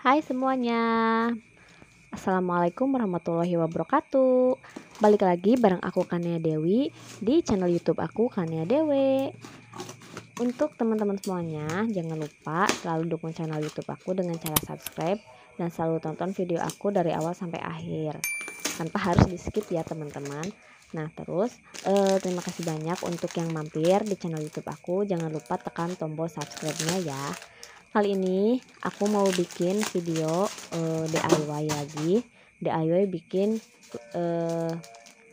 Hai semuanya, Assalamualaikum warahmatullahi wabarakatuh. Balik lagi bareng aku Kania Dewi di channel YouTube aku Kania Dewi. Untuk teman-teman semuanya, jangan lupa selalu dukung channel YouTube aku dengan cara subscribe dan selalu tonton video aku dari awal sampai akhir tanpa harus di skip ya teman-teman. Nah terus terima kasih banyak untuk yang mampir di channel YouTube aku. Jangan lupa tekan tombol subscribe-nya ya. Kali ini aku mau bikin video DIY lagi. DIY bikin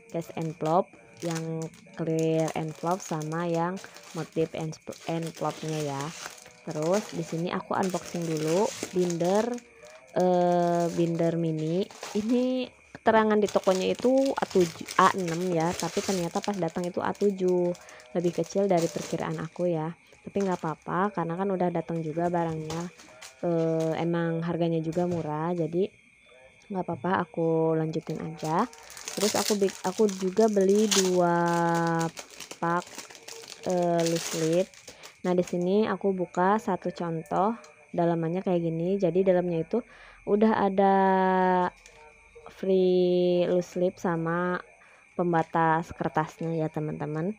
case envelope yang clear envelope sama yang motif envelope-nya ya. Terus di sini aku unboxing dulu binder mini. Ini keterangan di tokonya itu A6 ya, tapi ternyata pas datang itu A7, lebih kecil dari perkiraan aku ya. Tapi nggak apa-apa karena kan udah datang juga barangnya. Emang harganya juga murah, jadi nggak apa-apa, aku lanjutin aja. Terus aku juga beli 2 pak loose lip. Nah di sini aku buka satu contoh dalamannya kayak gini. Jadi dalamnya itu udah ada free loose lip sama pembatas kertasnya ya teman-teman.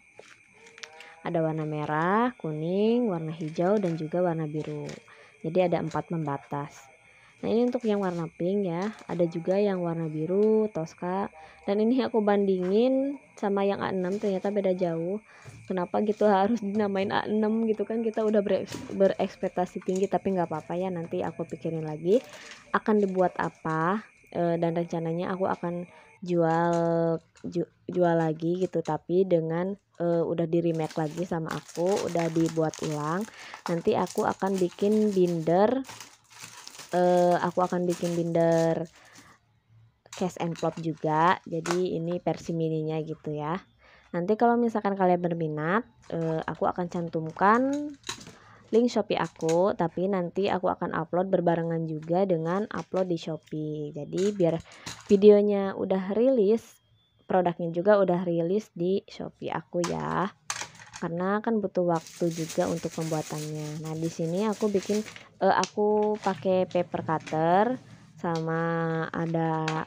Ada warna merah, kuning, warna hijau, dan juga warna biru. Jadi ada 4 pembatas. Nah ini untuk yang warna pink ya. Ada juga yang warna biru, Tosca. Dan ini aku bandingin sama yang A6, ternyata beda jauh. Kenapa gitu harus dinamain A6 gitu kan, kita udah berekspektasi tinggi. Tapi nggak apa-apa ya, nanti aku pikirin lagi akan dibuat apa. Dan rencananya aku akan jual lagi gitu, tapi dengan udah di remake lagi sama aku, udah dibuat ulang. Nanti aku akan bikin binder case envelope juga. Jadi ini versi mininya gitu ya. Nanti kalau misalkan kalian berminat, aku akan cantumkan link Shopee aku, tapi nanti aku akan upload berbarengan juga dengan upload di Shopee. Jadi biar videonya udah rilis, produknya juga udah rilis di Shopee aku ya. Karena kan butuh waktu juga untuk pembuatannya. Nah, di sini aku aku pakai paper cutter sama ada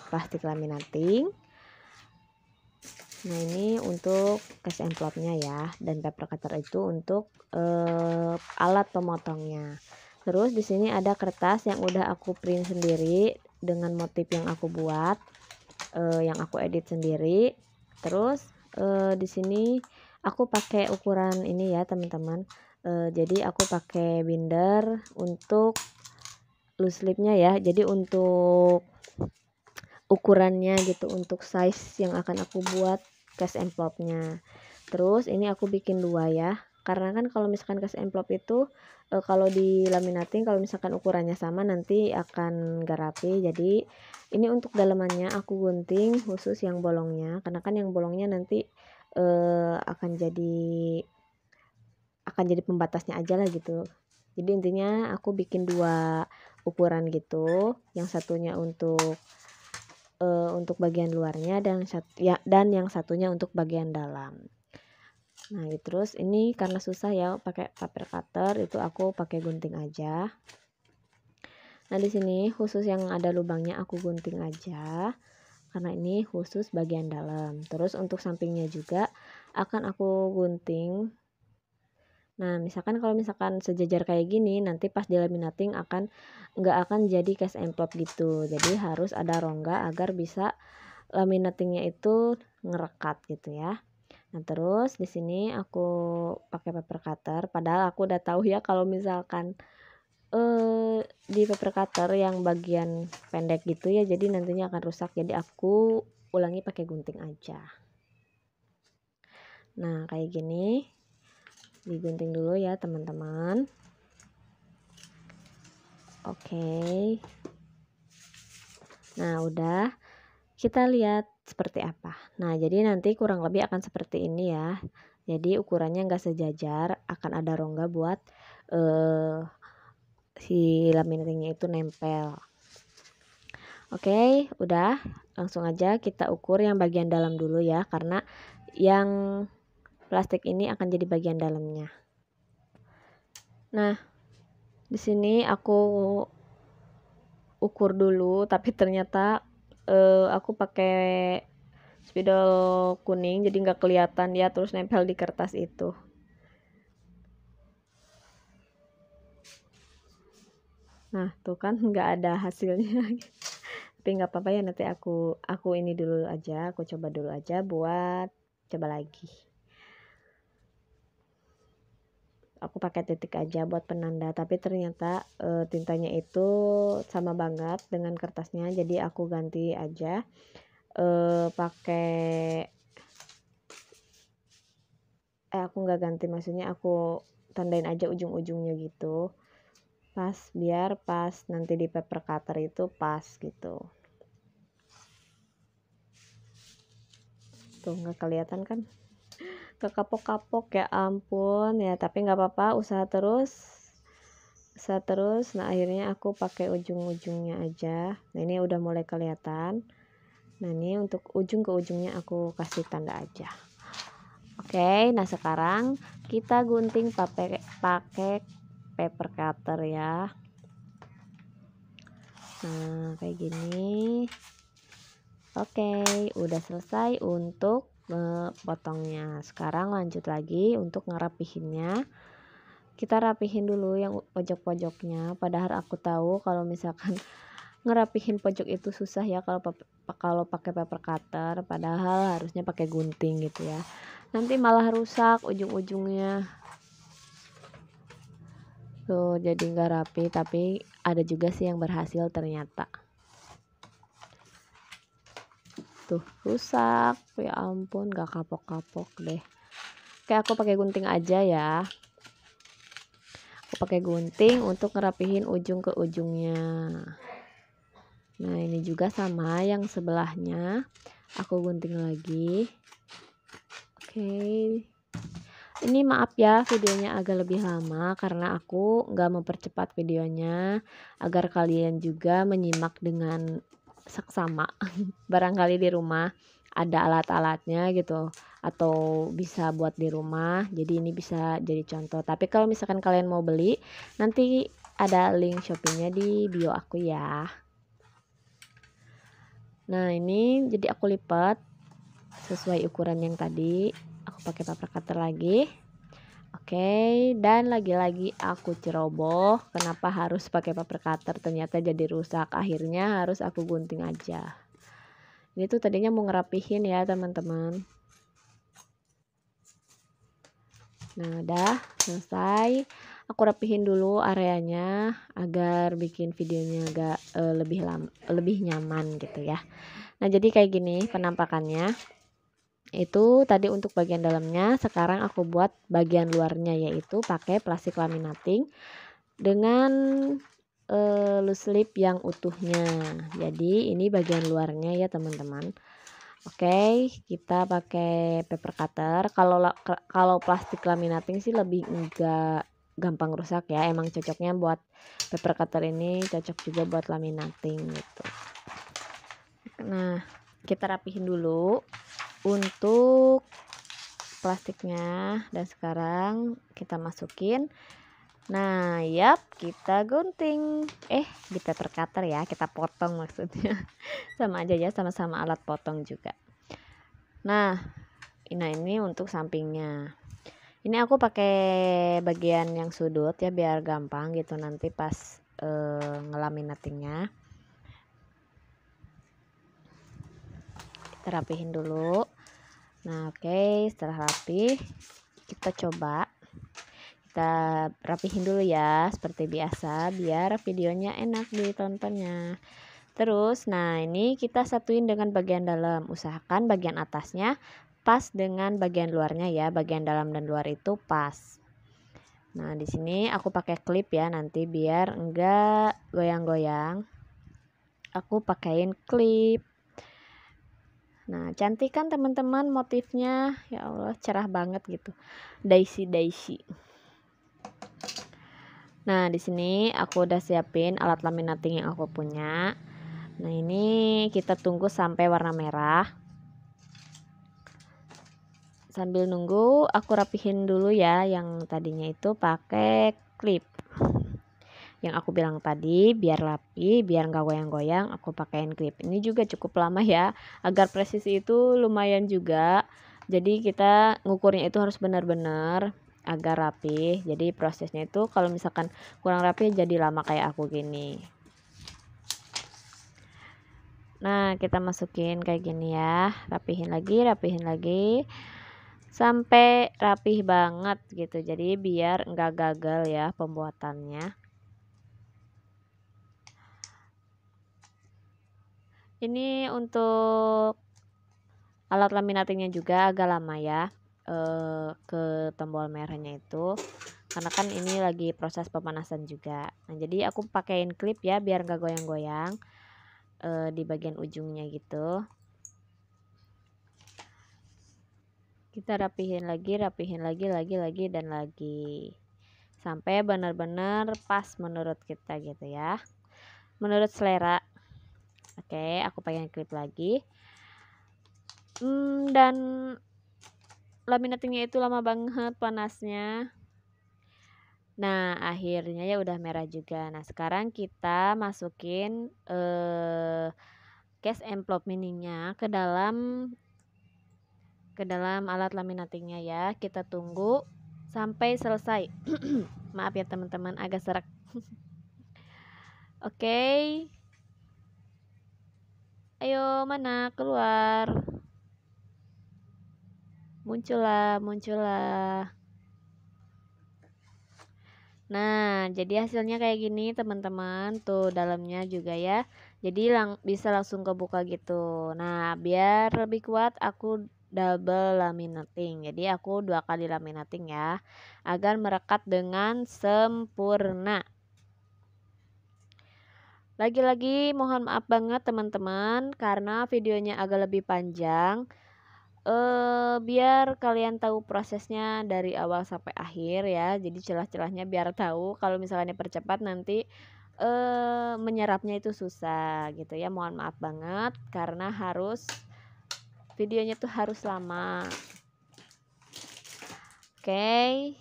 plastik laminating. Nah ini untuk case envelope-nya ya, dan paper cutter itu untuk alat pemotongnya. Terus di sini ada kertas yang udah aku print sendiri dengan motif yang aku buat, yang aku edit sendiri. Terus di sini aku pakai ukuran ini ya teman-teman. Jadi aku pakai binder untuk loose lip-nya ya. Jadi untuk ukurannya gitu, untuk size yang akan aku buat case envelope-nya. Terus ini aku bikin 2 ya. Karena kan kalau misalkan case envelope itu kalau di laminating, kalau misalkan ukurannya sama nanti akan gak rapi. Jadi ini untuk dalamannya aku gunting khusus yang bolongnya, karena kan yang bolongnya nanti akan jadi pembatasnya aja lah gitu. Jadi intinya aku bikin 2 ukuran gitu, yang satunya untuk bagian luarnya dan yang satunya untuk bagian dalam. Nah terus ini karena susah ya pakai paper cutter, itu aku pakai gunting aja. Nah di sini khusus yang ada lubangnya aku gunting aja, karena ini khusus bagian dalam. Terus untuk sampingnya juga akan aku gunting. Nah misalkan kalau misalkan sejajar kayak gini, nanti pas di laminating nggak akan jadi case envelope gitu. Jadi harus ada rongga agar bisa laminatingnya itu ngerekat gitu ya. Nah terus di sini aku pakai paper cutter, padahal aku udah tahu ya kalau misalkan di paper cutter yang bagian pendek gitu ya, jadi nantinya akan rusak. Jadi aku ulangi pakai gunting aja. Nah kayak gini, digunting dulu ya teman-teman. Oke. Nah udah, kita lihat seperti apa. Nah jadi nanti kurang lebih akan seperti ini ya. Jadi ukurannya nggak sejajar, akan ada rongga buat si laminatingnya itu nempel. Oke, udah, langsung aja kita ukur yang bagian dalam dulu ya, karena yang plastik ini akan jadi bagian dalamnya. Nah di sini aku ukur dulu, tapi ternyata aku pakai spidol kuning jadi nggak kelihatan ya, terus nempel di kertas itu. Nah tuh kan nggak ada hasilnya. Tapi nggak apa-apa ya, nanti aku ini dulu aja, aku coba dulu aja buat coba lagi. Aku pakai titik aja buat penanda, tapi ternyata tintanya itu sama banget dengan kertasnya, jadi aku ganti aja pakai aku nggak ganti, maksudnya aku tandain aja ujung-ujungnya gitu, pas biar pas nanti di paper cutter itu pas gitu. Tuh nggak kelihatan kan, kekapok-kapok ya ampun ya, tapi nggak apa-apa, usaha terus. Nah akhirnya aku pakai ujung-ujungnya aja. Nah ini udah mulai kelihatan. Nah ini untuk ujung ke ujungnya aku kasih tanda aja. Oke, nah sekarang kita gunting pakai paper cutter ya. Nah kayak gini. Oke, udah selesai untuk potongnya. Sekarang lanjut lagi untuk ngerapihinnya. Kita rapihin dulu yang pojok-pojoknya, padahal aku tahu kalau misalkan ngerapihin pojok itu susah ya kalau pakai paper cutter, padahal harusnya pakai gunting gitu ya, nanti malah rusak ujung-ujungnya tuh, jadi nggak rapi. Tapi ada juga sih yang berhasil ternyata. Tuh rusak ya ampun, gak kapok-kapok deh. Oke, aku pakai gunting aja ya. Aku pakai gunting untuk ngerapihin ujung ke ujungnya. Nah ini juga sama yang sebelahnya, aku gunting lagi. Oke, ini maaf ya videonya agak lebih lama karena aku nggak mempercepat videonya agar kalian juga menyimak dengan seksama. Barangkali di rumah ada alat-alatnya gitu, atau bisa buat di rumah, jadi ini bisa jadi contoh. Tapi kalau misalkan kalian mau beli, nanti ada link Shopee-nya di bio aku ya. Nah ini jadi aku lipat sesuai ukuran yang tadi, aku pakai paper cutter lagi. Oke, dan lagi-lagi aku ceroboh, kenapa harus pakai paper cutter, ternyata jadi rusak, akhirnya harus aku gunting aja. Ini tuh tadinya mau ngerapihin ya teman-teman. Nah udah selesai, aku rapihin dulu areanya agar bikin videonya agak lebih nyaman gitu ya. Nah jadi kayak gini penampakannya. Itu tadi untuk bagian dalamnya. Sekarang aku buat bagian luarnya, yaitu pakai plastik laminating dengan loose lip yang utuhnya. Jadi ini bagian luarnya ya teman-teman. Oke, kita pakai paper cutter. Kalau plastik laminating sih lebih enggak gampang rusak ya, emang cocoknya buat paper cutter, ini cocok juga buat laminating gitu. Nah kita rapihin dulu untuk plastiknya, dan sekarang kita masukin. Nah yap, kita gunting di paper cutter ya, kita potong maksudnya. Sama aja ya, sama-sama alat potong juga. Nah ini untuk sampingnya, ini aku pakai bagian yang sudut ya biar gampang gitu nanti pas ngelaminatingnya. Kita rapihin dulu. Nah oke, setelah rapi kita coba, kita rapihin dulu ya seperti biasa biar videonya enak ditontonnya. Terus nah ini kita satuin dengan bagian dalam, usahakan bagian atasnya pas dengan bagian luarnya ya, bagian dalam dan luar itu pas. Nah di sini aku pakai klip ya, nanti biar enggak goyang-goyang aku pakaiin klip. Nah cantik kan teman-teman motifnya, ya Allah cerah banget gitu, daisy. Nah di sini aku udah siapin alat laminating yang aku punya. Nah ini kita tunggu sampai warna merah. Sambil nunggu aku rapihin dulu ya yang tadinya itu pakai klip yang aku bilang tadi, biar rapi, biar nggak goyang-goyang, aku pakaiin klip. Ini juga cukup lama ya, agar presisi itu lumayan juga. Jadi kita ngukurnya itu harus benar-benar agar rapi. Jadi prosesnya itu kalau misalkan kurang rapi jadi lama kayak aku gini. Nah, kita masukin kayak gini ya, rapihin lagi sampai rapih banget gitu. Jadi biar nggak gagal ya pembuatannya. Ini untuk alat laminatingnya juga agak lama ya, ke tombol merahnya itu, karena kan ini lagi proses pemanasan juga. Nah, jadi aku pakein klip ya biar nggak goyang-goyang di bagian ujungnya gitu. Kita rapihin lagi dan lagi sampai benar-benar pas menurut kita gitu ya, menurut selera. Oke, aku pakein klip lagi. Dan laminatingnya itu lama banget panasnya. Nah, akhirnya ya udah merah juga. Nah, sekarang kita masukin case envelope mininya ke dalam alat laminatingnya ya. Kita tunggu sampai selesai. Maaf ya teman-teman, agak serak. Oke. Ayo, mana keluar? Muncullah. Nah, jadi hasilnya kayak gini teman-teman. Tuh dalamnya juga ya. Jadi bisa langsung kebuka gitu. Nah, biar lebih kuat aku double laminating. Jadi aku 2 kali laminating ya, agar merekat dengan sempurna. Lagi-lagi mohon maaf banget teman-teman karena videonya agak lebih panjang. Biar kalian tahu prosesnya dari awal sampai akhir ya. Jadi celah-celahnya biar tahu, kalau misalnya dipercepat nanti menyerapnya itu susah gitu ya. Mohon maaf banget karena videonya tuh harus lama. Oke.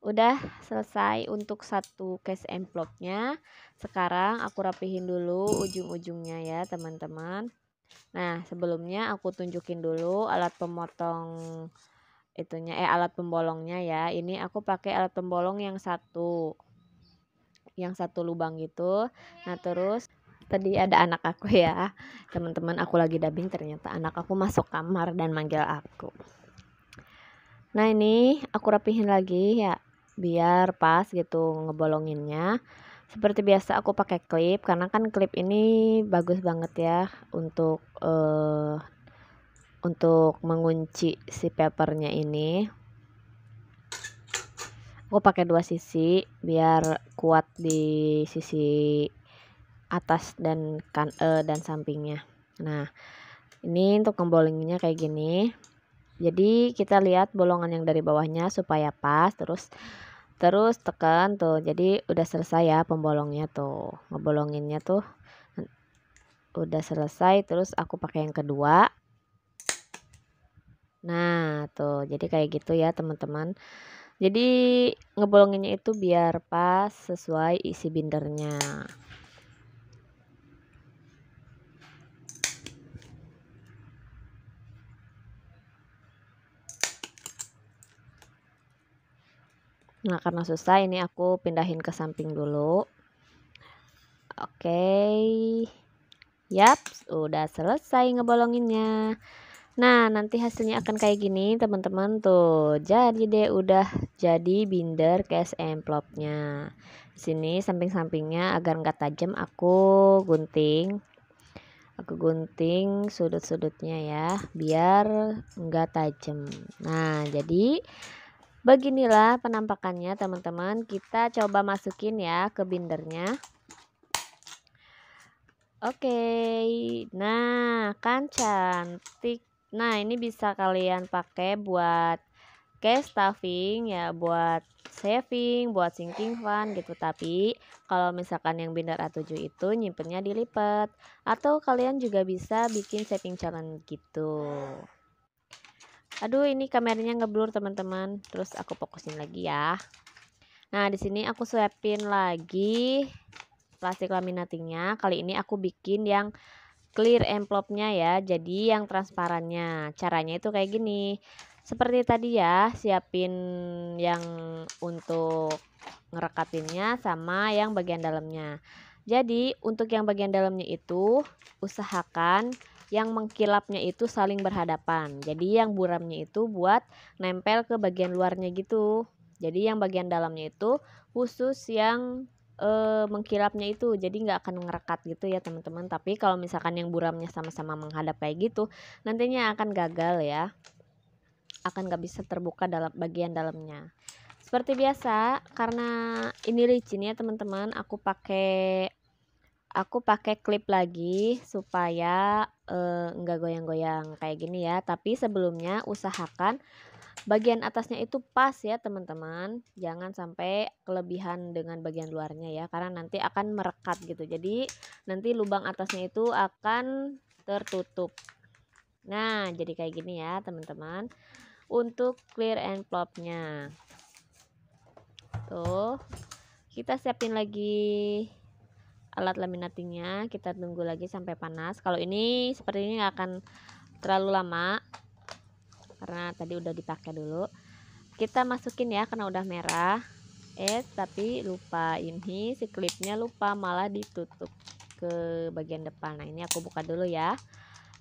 Udah selesai untuk satu case envelope-nya. Sekarang aku rapihin dulu ujung-ujungnya ya teman-teman. Nah, sebelumnya aku tunjukin dulu alat pemotong alat pembolongnya ya. Ini aku pakai alat pembolong yang satu lubang gitu. Nah, terus tadi ada anak aku ya teman-teman, aku lagi dubbing, ternyata anak aku masuk kamar dan manggil aku. Nah, ini aku rapihin lagi ya biar pas gitu ngebolonginnya. Seperti biasa aku pakai klip karena kan klip ini bagus banget ya untuk mengunci si papernya ini. Aku pakai 2 sisi biar kuat di sisi atas dan sampingnya. Nah, ini untuk ngebolinginnya kayak gini. Jadi kita lihat bolongan yang dari bawahnya supaya pas, terus tekan tuh. Jadi udah selesai ya pembolongnya tuh. Ngebolonginnya tuh udah selesai, terus aku pakai yang kedua. Nah, tuh. Jadi kayak gitu ya, teman-teman. Jadi ngebolonginnya itu biar pas sesuai isi bindernya. Nah, karena susah ini aku pindahin ke samping dulu. Oke. Yap, udah selesai ngebolonginnya. Nah, nanti hasilnya akan kayak gini teman-teman tuh. Jadi deh udah jadi binder case envelope-nya. Sini samping-sampingnya agar nggak tajam aku gunting. Aku gunting sudut-sudutnya ya biar nggak tajam. Nah, jadi beginilah penampakannya teman-teman. Kita coba masukin ya ke bindernya. Oke. Nah, kan cantik. Nah, ini bisa kalian pakai buat case stuffing ya, buat saving, buat sinking fund gitu. Tapi kalau misalkan yang binder A7 itu nyimpennya dilipat, atau kalian juga bisa bikin saving challenge gitu. Aduh, ini kameranya ngeblur teman-teman. Terus aku fokusin lagi ya. Nah, di sini aku siapin lagi plastik laminatingnya. Kali ini aku bikin yang clear envelope-nya ya, jadi yang transparannya. Caranya itu kayak gini. Seperti tadi ya, siapin yang untuk ngerekapinnya sama yang bagian dalamnya. Jadi, untuk yang bagian dalamnya itu usahakan yang mengkilapnya itu saling berhadapan. Jadi, yang buramnya itu buat nempel ke bagian luarnya gitu. Jadi, yang bagian dalamnya itu khusus yang mengkilapnya itu, jadi nggak akan ngerekat gitu ya teman-teman. Tapi kalau misalkan yang buramnya sama-sama menghadap kayak gitu, nantinya akan gagal ya, akan nggak bisa terbuka dalam bagian dalamnya. Seperti biasa, karena ini licin ya teman-teman, aku pakai klip lagi supaya nggak goyang-goyang kayak gini ya. Tapi sebelumnya usahakan bagian atasnya itu pas ya teman-teman, jangan sampai kelebihan dengan bagian luarnya ya, karena nanti akan merekat gitu. Jadi nanti lubang atasnya itu akan tertutup. Nah, jadi kayak gini ya teman-teman untuk clear envelope-nya. Tuh, kita siapin lagi alat laminatingnya, kita tunggu lagi sampai panas. Kalau ini seperti ini nggak akan terlalu lama karena tadi udah dipakai dulu. Kita masukin ya karena udah merah. Tapi lupa ini si klipnya lupa, malah ditutup ke bagian depan. Nah, ini aku buka dulu ya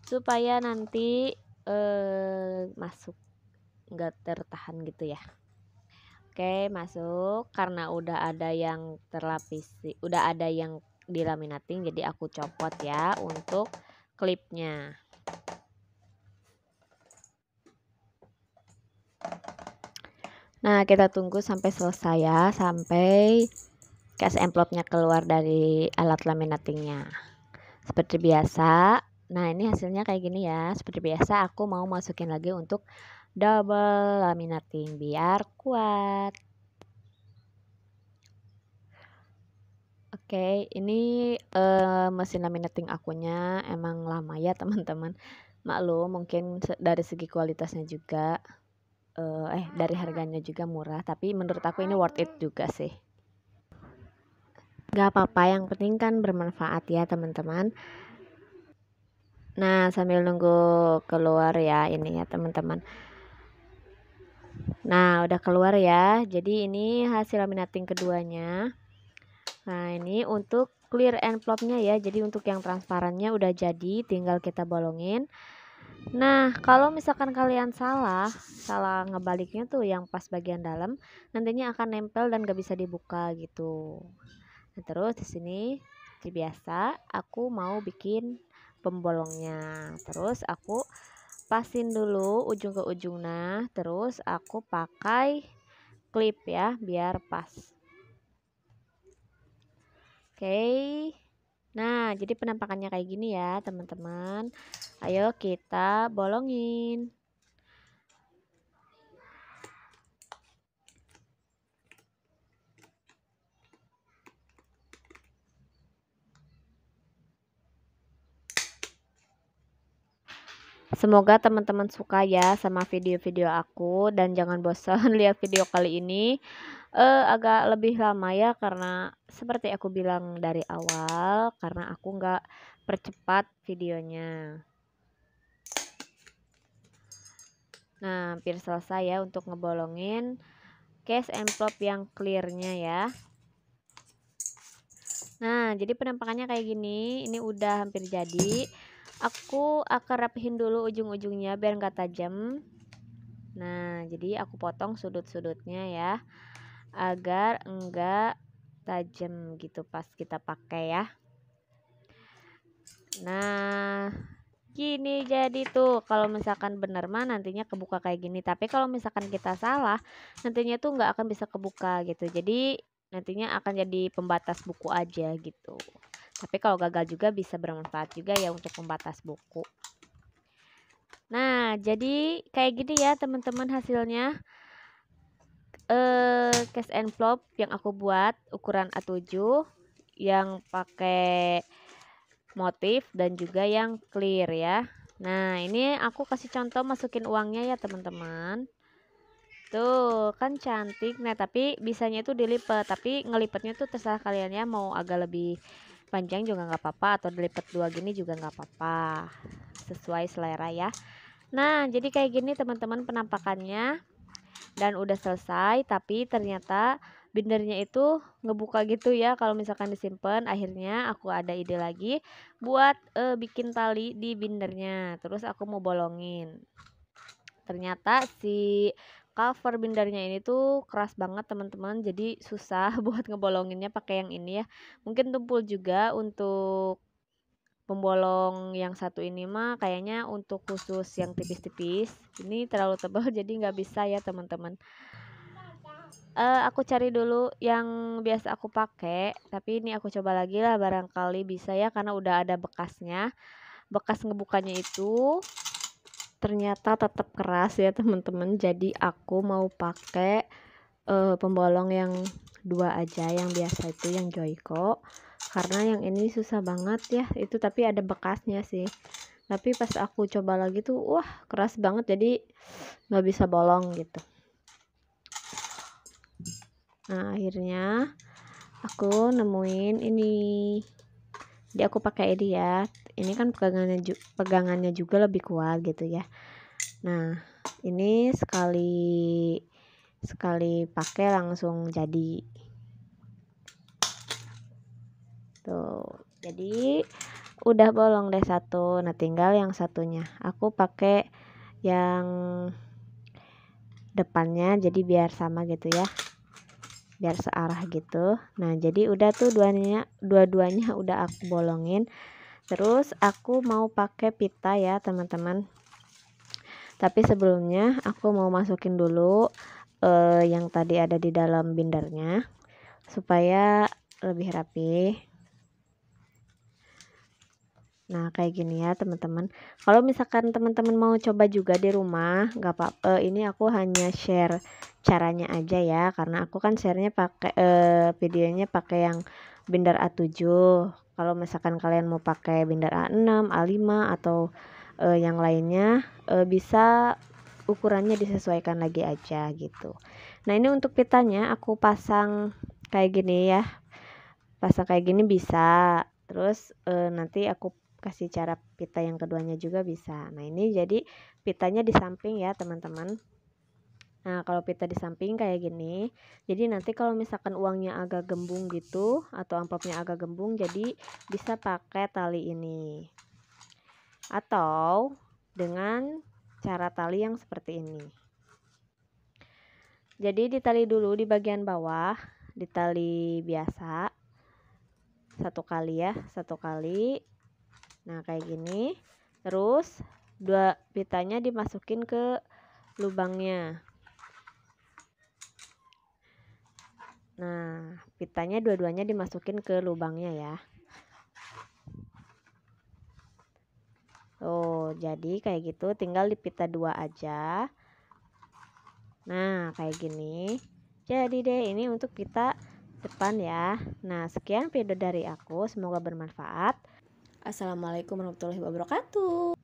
supaya nanti masuk nggak tertahan gitu ya. Oke, masuk. Karena udah ada yang terlapisi, udah ada yang dilaminating, jadi aku copot ya untuk klipnya. Nah, kita tunggu sampai selesai ya, sampai case envelope-nya keluar dari alat laminatingnya. Seperti biasa. Nah, ini hasilnya kayak gini ya. Seperti biasa aku mau masukin lagi untuk double laminating biar kuat. Oke, ini mesin laminating akunya emang lama ya teman-teman. Maklum mungkin dari segi kualitasnya juga dari harganya juga murah, tapi menurut aku ini worth it juga sih. Gak apa-apa, yang penting kan bermanfaat ya teman-teman. Nah, sambil nunggu keluar ya ini ya teman-teman. Nah, udah keluar ya. Jadi ini hasil laminating keduanya. Nah, ini untuk clear envelope-nya ya. Jadi untuk yang transparannya udah jadi, tinggal kita bolongin. Nah, kalau misalkan kalian salah ngebaliknya tuh yang pas bagian dalam, nantinya akan nempel dan gak bisa dibuka gitu. Nah, terus di sini seperti biasa aku mau bikin pembolongnya. Terus aku pasin dulu ujung ke ujung. Nah, terus aku pakai klip ya biar pas. Oke. Nah, jadi penampakannya kayak gini ya, teman-teman. Ayo kita bolongin. Semoga teman-teman suka ya sama video-video aku dan jangan bosan lihat video kali ini. Agak lebih lama ya karena seperti aku bilang dari awal, karena aku nggak percepat videonya. Nah, hampir selesai ya untuk ngebolongin case envelope yang clearnya ya. Nah, jadi penampakannya kayak gini. Ini udah hampir jadi. Aku akan rapihin dulu ujung-ujungnya biar nggak tajam. Nah, jadi aku potong sudut-sudutnya ya, agar enggak tajam gitu pas kita pakai ya. Nah, gini jadi tuh kalau misalkan bener mah nantinya kebuka kayak gini, tapi kalau misalkan kita salah nantinya tuh nggak akan bisa kebuka gitu. Jadi nantinya akan jadi pembatas buku aja gitu. Tapi kalau gagal juga bisa bermanfaat juga ya untuk pembatas buku. Nah, jadi kayak gini ya teman-teman hasilnya. Case envelope yang aku buat ukuran A7 yang pakai motif dan juga yang clear ya. Nah, ini aku kasih contoh masukin uangnya ya teman-teman. Tuh, kan cantik. Nah, tapi bisanya itu dilipat, tapi ngelipatnya tuh terserah kalian ya, mau agak lebih panjang juga nggak apa-apa atau dilipat dua gini juga nggak apa-apa. Sesuai selera ya. Nah, jadi kayak gini teman-teman penampakannya dan udah selesai, tapi ternyata bindernya itu ngebuka gitu ya kalau misalkan disimpan. Akhirnya aku ada ide lagi buat bikin tali di bindernya. Terus aku mau bolongin. Ternyata si cover bindernya ini tuh keras banget teman-teman, jadi susah buat ngebolonginnya pakai yang ini ya. Mungkin tumpul juga untuk pembolong yang satu ini mah kayaknya untuk khusus yang tipis-tipis. Ini terlalu tebal jadi nggak bisa ya teman-teman. Aku cari dulu yang biasa aku pakai, tapi ini aku coba lagi lah barangkali bisa ya karena udah ada bekasnya. Bekas ngebukanya itu ternyata tetap keras ya teman-teman, jadi aku mau pakai pembolong yang dua aja, yang biasa itu yang Joico, karena yang ini susah banget ya itu, tapi ada bekasnya sih, tapi pas aku coba lagi tuh wah keras banget jadi nggak bisa bolong gitu. Nah akhirnya aku nemuin ini, jadi aku pakai ini ya, ini kan pegangannya juga lebih kuat gitu ya. Nah, ini sekali pakai langsung jadi. Tuh, jadi udah bolong deh satu. Nah, tinggal yang satunya. Aku pakai yang depannya jadi biar sama gitu ya. Biar searah gitu. Nah, jadi udah tuh dua-duanya udah aku bolongin. Terus aku mau pakai pita ya, teman-teman. Tapi sebelumnya aku mau masukin dulu yang tadi ada di dalam bindernya supaya lebih rapi. Nah kayak gini ya teman-teman. Kalau misalkan teman-teman mau coba juga di rumah nggak apa-apa, ini aku hanya share caranya aja ya, karena aku kan sharenya pakai videonya pakai yang binder A7. Kalau misalkan kalian mau pakai binder A6, A5 atau yang lainnya bisa ukurannya disesuaikan lagi aja gitu. Nah ini untuk pitanya aku pasang kayak gini ya, pasang kayak gini bisa, terus nanti aku kasih cara pita yang keduanya juga bisa. Nah ini jadi pitanya di samping ya teman-teman. Nah kalau pita di samping kayak gini, jadi nanti kalau misalkan uangnya agak gembung gitu atau amplopnya agak gembung, jadi bisa pakai tali ini atau dengan cara tali yang seperti ini. Jadi ditali dulu di bagian bawah, ditali biasa satu kali ya, satu kali. Nah kayak gini, terus dua pitanya dimasukin ke lubangnya. Nah pitanya dua-duanya dimasukin ke lubangnya ya. Tuh jadi kayak gitu, tinggal di pita dua aja. Nah kayak gini, jadi deh ini untuk pita depan ya. Nah sekian video dari aku, semoga bermanfaat. Assalamualaikum warahmatullahi wabarakatuh.